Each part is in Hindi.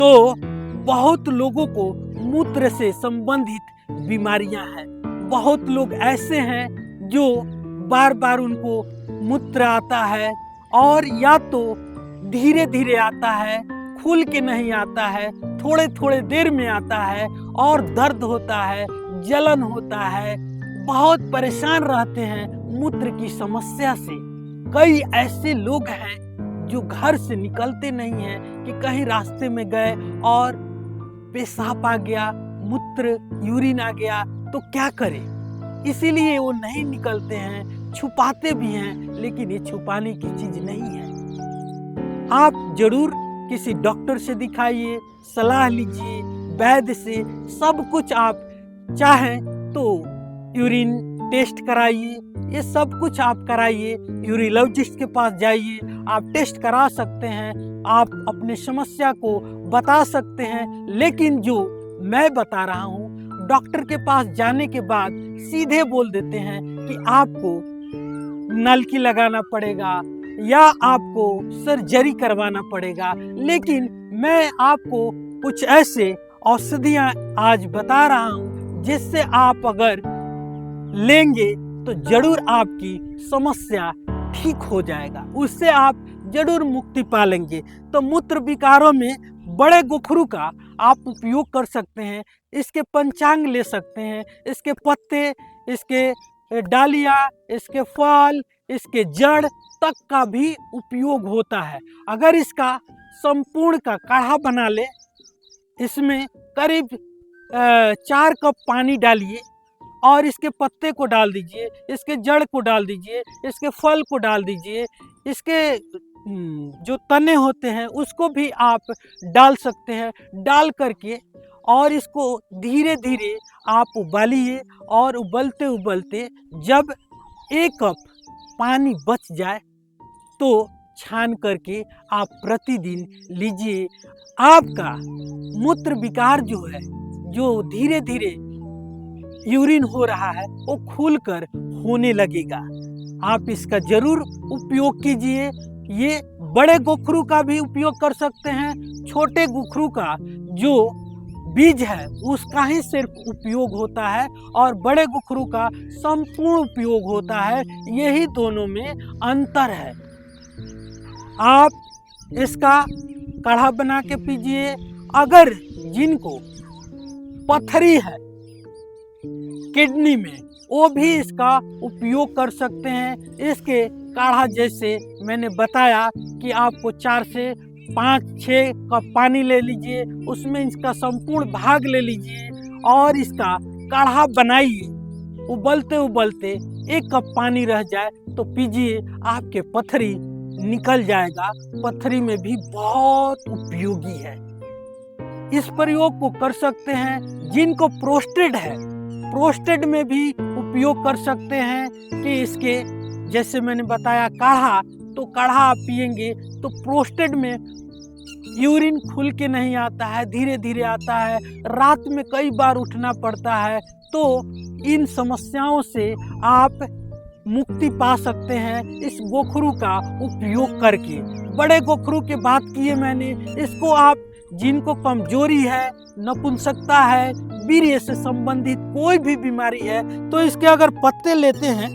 तो बहुत लोगों को मूत्र से संबंधित बीमारियां हैं। बहुत लोग ऐसे हैं जो बार बार उनको मूत्र आता है और या तो धीरे धीरे आता है, खुल के नहीं आता है, थोड़े थोड़े देर में आता है और दर्द होता है, जलन होता है, बहुत परेशान रहते हैं मूत्र की समस्या से। कई ऐसे लोग हैं जो घर से निकलते नहीं हैं कि कहीं रास्ते में गए और पेशाब आ गया, मूत्र यूरिन आ गया तो क्या करें। इसीलिए वो नहीं निकलते हैं, छुपाते भी हैं, लेकिन ये छुपाने की चीज नहीं है। आप जरूर किसी डॉक्टर से दिखाइए, सलाह लीजिए, वैद्य से। सब कुछ आप चाहें तो यूरिन टेस्ट कराइए, ये सब कुछ आप कराइए। यूरोलॉजिस्ट के पास जाइए, आप टेस्ट करा सकते हैं, आप अपने समस्या को बता सकते हैं। लेकिन जो मैं बता रहा हूँ, डॉक्टर के पास जाने के बाद सीधे बोल देते हैं कि आपको नलकी लगाना पड़ेगा या आपको सर्जरी करवाना पड़ेगा। लेकिन मैं आपको कुछ ऐसे औषधियाँ आज बता रहा हूँ जिससे आप अगर लेंगे तो जरूर आपकी समस्या ठीक हो जाएगा, उससे आप जरूर मुक्ति पालेंगे। तो मूत्र विकारों में बड़े गोखरू का आप उपयोग कर सकते हैं। इसके पंचांग ले सकते हैं, इसके पत्ते, इसके डालियाँ, इसके फल, इसके जड़ तक का भी उपयोग होता है। अगर इसका संपूर्ण का काढ़ा बना ले, इसमें करीब 4 कप पानी डालिए और इसके पत्ते को डाल दीजिए, इसके जड़ को डाल दीजिए, इसके फल को डाल दीजिए, इसके जो तने होते हैं उसको भी आप डाल सकते हैं। डाल करके और इसको धीरे धीरे आप उबालिए और उबलते उबलते जब 1 कप पानी बच जाए तो छान करके आप प्रतिदिन लीजिए। आपका मूत्र विकार जो है, जो धीरे धीरे यूरिन हो रहा है, वो खुलकर होने लगेगा। आप इसका जरूर उपयोग कीजिए। ये बड़े गोखरू का भी उपयोग कर सकते हैं, छोटे गोखरू का जो बीज है उसका ही सिर्फ उपयोग होता है और बड़े गोखरू का संपूर्ण उपयोग होता है। यही दोनों में अंतर है। आप इसका काढ़ा बना के पीजिए। अगर जिनको पथरी है किडनी में, वो भी इसका उपयोग कर सकते हैं। इसके काढ़ा जैसे मैंने बताया कि आपको 4 से 5-6 कप पानी ले लीजिए, उसमें इसका संपूर्ण भाग ले लीजिए और इसका काढ़ा बनाइए। उबलते उबलते 1 कप पानी रह जाए तो पीजिए, आपके पथरी निकल जाएगा। पथरी में भी बहुत उपयोगी है। इस प्रयोग को कर सकते हैं। जिनको प्रोस्टेट है, प्रोस्टेट में भी उपयोग कर सकते हैं कि इसके जैसे मैंने बताया काढ़ा, तो काढ़ा आप पिएंगे तो प्रोस्टेट में यूरिन खुल के नहीं आता है, धीरे धीरे आता है, रात में कई बार उठना पड़ता है। तो इन समस्याओं से आप मुक्ति पा सकते हैं इस गोखरू का उपयोग करके। बड़े गोखरू की बात की है मैंने। इसको आप जिनको कमजोरी है, नपुंसकता है, वीर्य से संबंधित कोई भी बीमारी है, तो इसके अगर पत्ते लेते हैं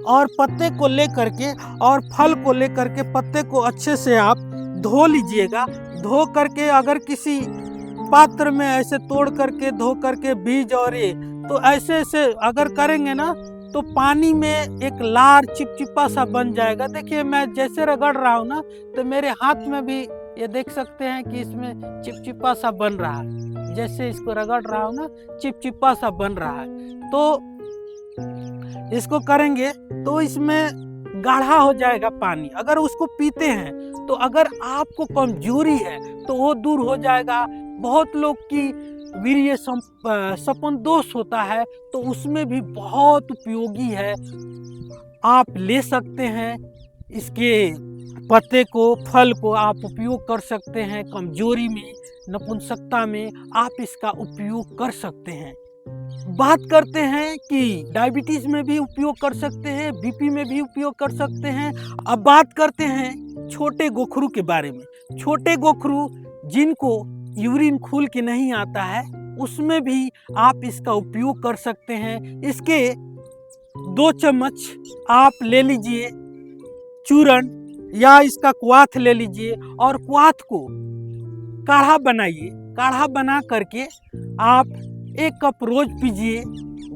और पत्ते को लेकर के और फल को लेकर के पत्ते को अच्छे से आप धो लीजिएगा। धो करके अगर किसी पात्र में ऐसे तोड़ करके धो करके बीज और ये तो ऐसे ऐसे अगर करेंगे ना तो पानी में एक लार चिपचिपा सा बन जाएगा। देखिए मैं जैसे रगड़ रहा हूँ ना, तो मेरे हाथ में भी ये देख सकते हैं कि इसमें चिपचिपा सा बन रहा है। जैसे इसको रगड़ रहा हूँ ना, चिपचिपा सा बन रहा है। तो इसको करेंगे तो इसमें गाढ़ा हो जाएगा पानी। अगर उसको पीते हैं तो अगर आपको कमजोरी है तो वो दूर हो जाएगा। बहुत लोग की वीर्य संपन्न दोष होता है तो उसमें भी बहुत उपयोगी है। आप ले सकते हैं इसके पत्ते को, फल को आप उपयोग कर सकते हैं। कमजोरी में, नपुंसकता में आप इसका उपयोग कर सकते हैं। बात करते हैं कि डायबिटीज में भी उपयोग कर सकते हैं, बीपी में भी उपयोग कर सकते हैं। अब बात करते हैं छोटे गोखरू के बारे में। छोटे गोखरू जिनको यूरिन खुल के नहीं आता है उसमें भी आप इसका उपयोग कर सकते हैं। इसके 2 चम्मच आप ले लीजिए चूर्ण या इसका क्वाथ ले लीजिए और क्वाथ को काढ़ा बनाइए। काढ़ा बना करके आप 1 कप रोज पीजिए।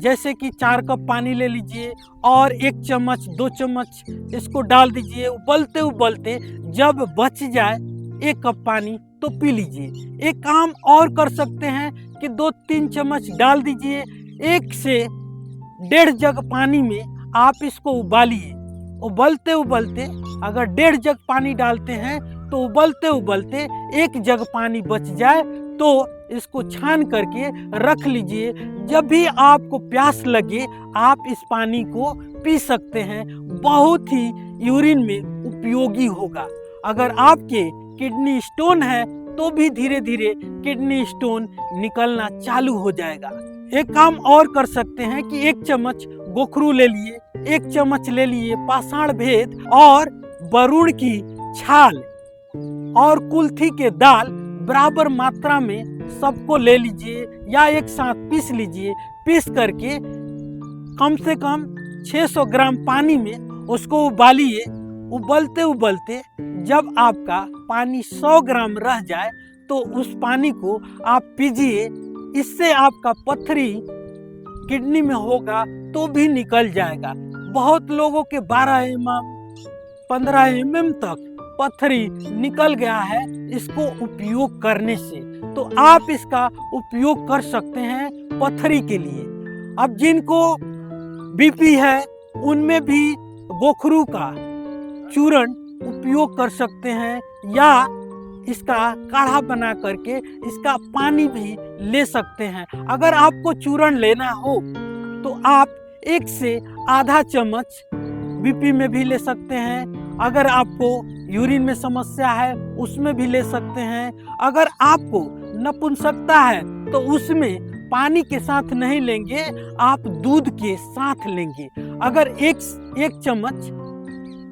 जैसे कि 4 कप पानी ले लीजिए और 1 चम्मच 2 चम्मच इसको डाल दीजिए। उबलते उबलते जब बच जाए 1 कप पानी तो पी लीजिए। एक काम और कर सकते हैं कि 2-3 चम्मच डाल दीजिए। 1 से 1.5 जग पानी में आप इसको उबालिए। उबलते उबलते अगर 1.5 जग पानी डालते हैं तो उबलते उबलते 1 जग पानी बच जाए तो इसको छान करके रख लीजिए। जब भी आपको प्यास लगे आप इस पानी को पी सकते हैं। बहुत ही यूरिन में उपयोगी होगा। अगर आपके किडनी स्टोन है तो भी धीरे धीरे किडनी स्टोन निकलना चालू हो जाएगा। एक काम और कर सकते हैं कि 1 चम्मच गोखरू ले लिए, 1 चम्मच ले लिए पाषाण भेद और बरुण की छाल और कुल्थी के दाल बराबर मात्रा में सबको ले लीजिए या एक साथ पीस लीजिए। पीस करके कम से कम 600 ग्राम पानी में उसको उबालिए। उबलते उबलते जब आपका पानी 100 ग्राम रह जाए तो उस पानी को आप पीजिए। इससे आपका पथरी किडनी में होगा तो भी निकल जाएगा। बहुत लोगों के 12 mm 15 mm तक पथरी निकल गया है इसको उपयोग करने से। तो आप इसका उपयोग कर सकते हैं पथरी के लिए। अब जिनको बीपी है उनमें भी गोखरू का चूर्ण उपयोग कर सकते हैं या इसका काढ़ा बना करके इसका पानी भी ले सकते हैं। अगर आपको चूर्ण लेना हो तो आप 1 से आधा चम्मच बीपी में भी ले सकते हैं। अगर आपको यूरिन में समस्या है उसमें भी ले सकते हैं। अगर आपको नपुंसकता है तो उसमें पानी के साथ नहीं लेंगे, आप दूध के साथ लेंगे। अगर एक चम्मच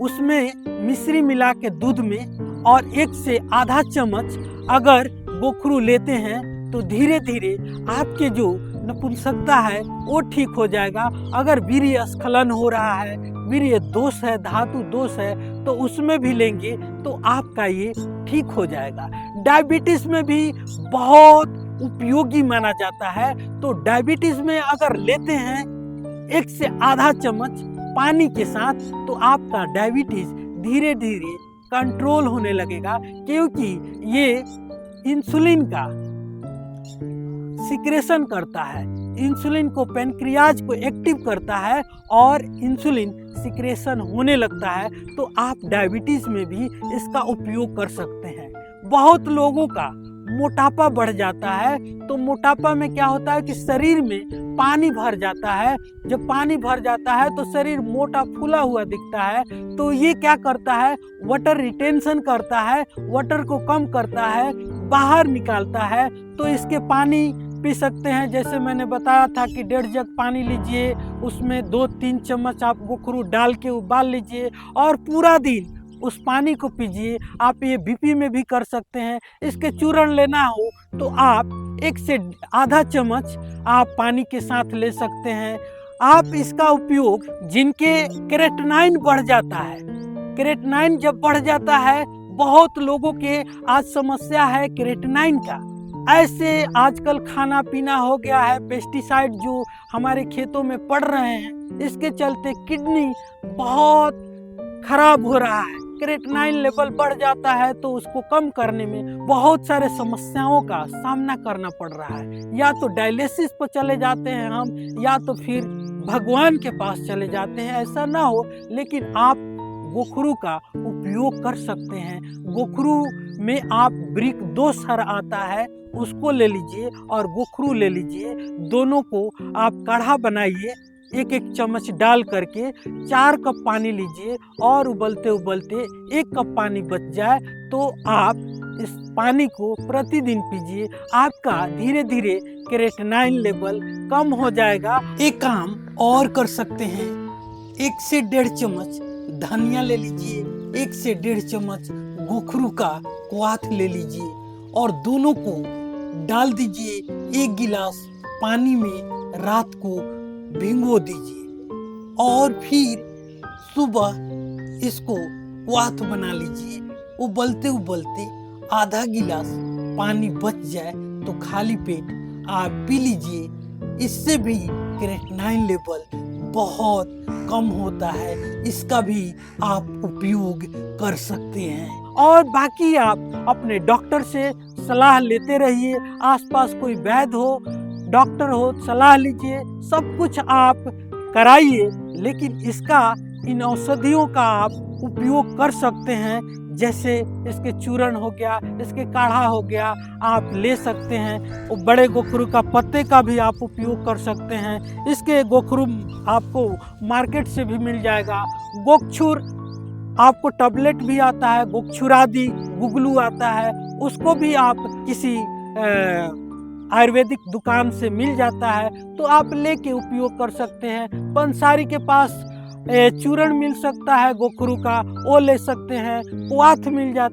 उसमें मिश्री मिला के दूध में और 1 से आधा चम्मच अगर गोखरू लेते हैं तो धीरे धीरे आपके जो नपुंसकता है वो ठीक हो जाएगा। अगर वीर्य स्खलन हो रहा है, वीर्य दोष है, धातु दोष है तो उसमें भी लेंगे तो आपका ये ठीक हो जाएगा। डायबिटीज में भी बहुत उपयोगी माना जाता है। तो डायबिटीज में अगर लेते हैं 1 से आधा चम्मच पानी के साथ तो आपका डायबिटीज धीरे धीरे कंट्रोल होने लगेगा, क्योंकि ये इंसुलिन का सिक्रेशन करता है। इंसुलिन को पैनक्रियाज को एक्टिव करता है और इंसुलिन सिक्रेशन होने लगता है। तो आप डायबिटीज में भी इसका उपयोग कर सकते हैं। बहुत लोगों का मोटापा बढ़ जाता है तो मोटापा में क्या होता है कि शरीर में पानी भर जाता है। जब पानी भर जाता है तो शरीर मोटा फूला हुआ दिखता है। तो ये क्या करता है, वाटर रिटेंशन करता है, वाटर को कम करता है, बाहर निकालता है। तो इसके पानी पी सकते हैं। जैसे मैंने बताया था कि 1.5 जग पानी लीजिए, उसमें 2-3 चम्मच आप गोखरू डाल के उबाल लीजिए और पूरा दिन उस पानी को पीजिए। आप ये बीपी में भी कर सकते हैं। इसके चूर्ण लेना हो तो आप 1 से आधा चम्मच आप पानी के साथ ले सकते हैं। आप इसका उपयोग जिनके क्रेटिनाइन बढ़ जाता है, क्रेटिनाइन जब बढ़ जाता है, बहुत लोगों के आज समस्या है क्रेटिनाइन का। ऐसे आजकल खाना पीना हो गया है, पेस्टिसाइड जो हमारे खेतों में पड़ रहे हैं, इसके चलते किडनी बहुत खराब हो रहा है। क्रेटिनाइन लेवल बढ़ जाता है तो उसको कम करने में बहुत सारे समस्याओं का सामना करना पड़ रहा है। या तो डायलिसिस पर चले जाते हैं हम, या तो फिर भगवान के पास चले जाते हैं। ऐसा ना हो, लेकिन आप गोखरू का उपयोग कर सकते हैं। गोखरू में आप ब्रिक 2 सर आता है उसको ले लीजिए और गोखरू ले लीजिए। दोनों को आप काढ़ा बनाइए। 1-1 चम्मच डाल करके 4 कप पानी लीजिए और उबलते उबलते 1 कप पानी बच जाए तो आप इस पानी को प्रतिदिन पीजिए। आपका धीरे धीरे क्रेटिनाइन लेवल कम हो जाएगा। एक काम और कर सकते हैं, 1 से 1.5 चम्मच धनिया ले लीजिए, 1 से 1.5 चम्मच गोखरू का क्वाथ ले लीजिए और दोनों को डाल दीजिए 1 गिलास पानी में, रात को भिगो दीजिए और फिर सुबह इसको क्वाथ बना लीजिए। उबलते उबलते आधा गिलास पानी बच जाए तो खाली पेट आप पी लीजिए। इससे भी क्रेटिनाइन लेवल बहुत कम होता है, इसका भी आप उपयोग कर सकते हैं। और बाकी आप अपने डॉक्टर से सलाह लेते रहिए। आसपास कोई वैद्य हो, डॉक्टर हो, सलाह लीजिए, सब कुछ आप कराइए। लेकिन इन औषधियों का आप उपयोग कर सकते हैं, जैसे इसके चूर्ण हो गया, इसके काढ़ा हो गया, आप ले सकते हैं। वो बड़े गोखरू का पत्ते का भी आप उपयोग कर सकते हैं। इसके गोखरू आपको मार्केट से भी मिल जाएगा। गोक्षुर आपको टैबलेट भी आता है, गोक्षुरादि गुगलू आता है, उसको भी आप किसी आयुर्वेदिक दुकान से मिल जाता है, तो आप लेके उपयोग कर सकते हैं। पंसारी के पास चूर्ण मिल सकता है गोखरू का, वो ले सकते हैं। क्वाथ मिल जाता